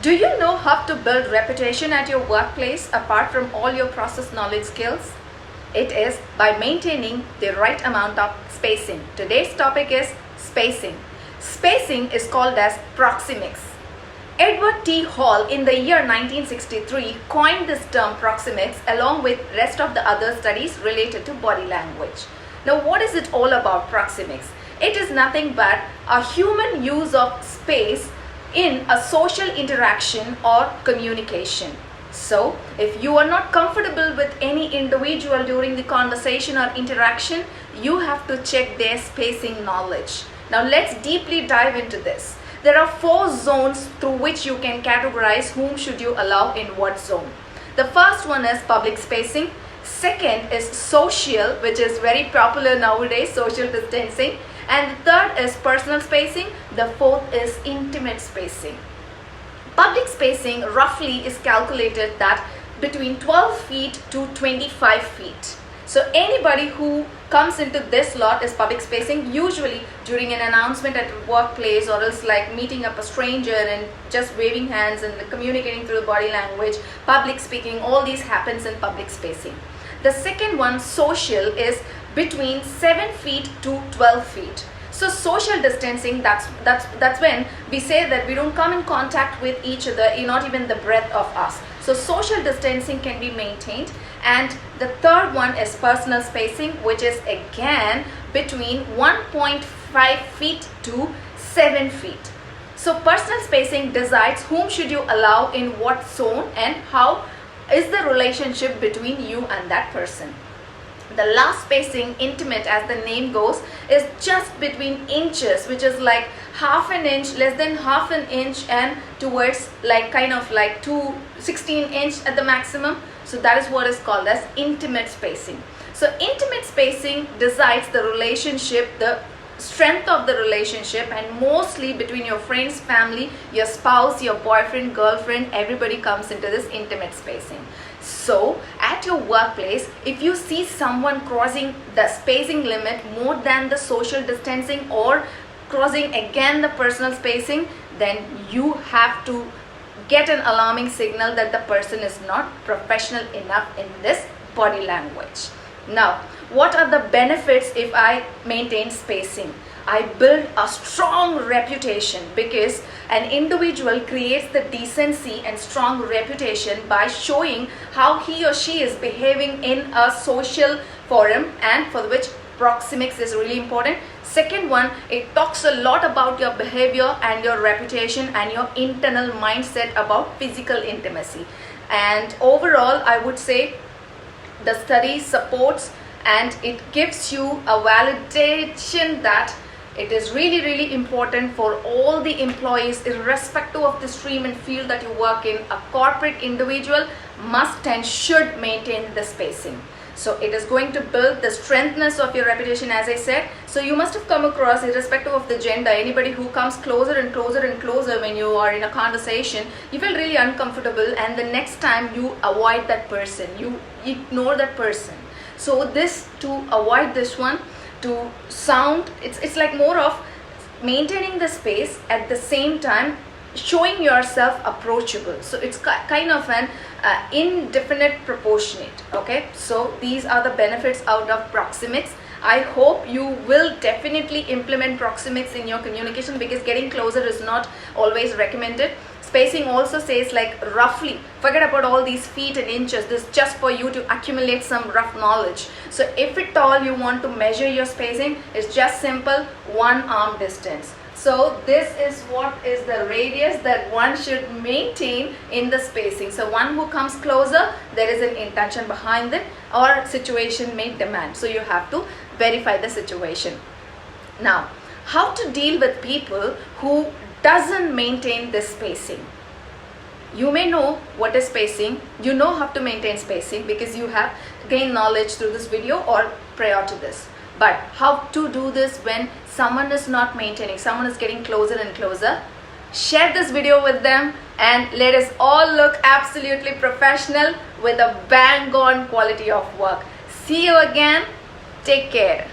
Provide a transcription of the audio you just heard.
Do you know how to build reputation at your workplace apart from all your process knowledge skills? It is by maintaining the right amount of spacing. Today's topic is spacing. Spacing is called as proxemics. Edward T. Hall in the year 1963 coined this term proxemics along with rest of the other studies related to body language. Now what is it all about, proxemics? It is nothing but a human use of space in a social interaction or communication. So if you are not comfortable with any individual during the conversation or interaction, you have to check their spacing knowledge. Now let's deeply dive into this. There are 4 zones through which you can categorize whom should you allow in what zone. The first one is public spacing. Second is social, which is very popular nowadays, social distancing. And the third is personal spacing. The fourth is intimate spacing. Public spacing roughly is calculated that between 12 feet to 25 feet. So anybody who comes into this lot is public spacing, usually during an announcement at a workplace, or else like meeting up a stranger and just waving hands and communicating through the body language. Public speaking, all these happens in public spacing. The second one, social, is between 7 feet to 12 feet. So social distancing, that's when we say that we don't come in contact with each other, not even the breath of us. So social distancing can be maintained. And the third one is personal spacing, which is again between 1.5 feet to 7 feet. So personal spacing decides whom should you allow in what zone and how is the relationship between you and that person. The last spacing, intimate, as the name goes, is just between inches, which is like half an inch, less than half an inch, and towards like kind of like 16 inch at the maximum. So that is what is called as intimate spacing. So intimate spacing decides the relationship, the strength of the relationship, and mostly between your friends, family, your spouse, your boyfriend, girlfriend, everybody comes into this intimate spacing. So at your workplace, if you see someone crossing the spacing limit more than the social distancing or crossing again the personal spacing, then you have to get an alarming signal that the person is not professional enough in this body language. Now, what are the benefits if I maintain spacing? I build a strong reputation, because an individual creates the decency and strong reputation by showing how he or she is behaving in a social forum, and for which proxemics is really important. Second one, it talks a lot about your behavior and your reputation and your internal mindset about physical intimacy. And overall, I would say the study supports and it gives you a validation that it is really important for all the employees, irrespective of the stream and field that you work in. A corporate individual must and should maintain the spacing. So it is going to build the strengthness of your reputation, as I said. So you must have come across, irrespective of the gender, anybody who comes closer and closer and closer when you are in a conversation, you feel really uncomfortable, and the next time you avoid that person, you ignore that person. So this, to avoid this one, to sound, it's like more of maintaining the space at the same time showing yourself approachable. So it's kind of an indefinite proportionate. Okay, so these are the benefits out of proxemics. I hope you will definitely implement proxemics in your communication, because getting closer is not always recommended. Spacing also says like roughly, forget about all these feet and inches, this is just for you to accumulate some rough knowledge. So if at all you want to measure your spacing, it's just simple 1 arm distance. So this is what is the radius that one should maintain in the spacing. So one who comes closer, there is an intention behind it, or situation may demand. So you have to verify the situation. Now, how to deal with people who doesn't maintain this spacing? You may know what is spacing, you know how to maintain spacing because you have gained knowledge through this video or prior to this. But how to do this when someone is not maintaining, someone is getting closer and closer? Share this video with them and let us all look absolutely professional with a bang on quality of work. See you again. Take care.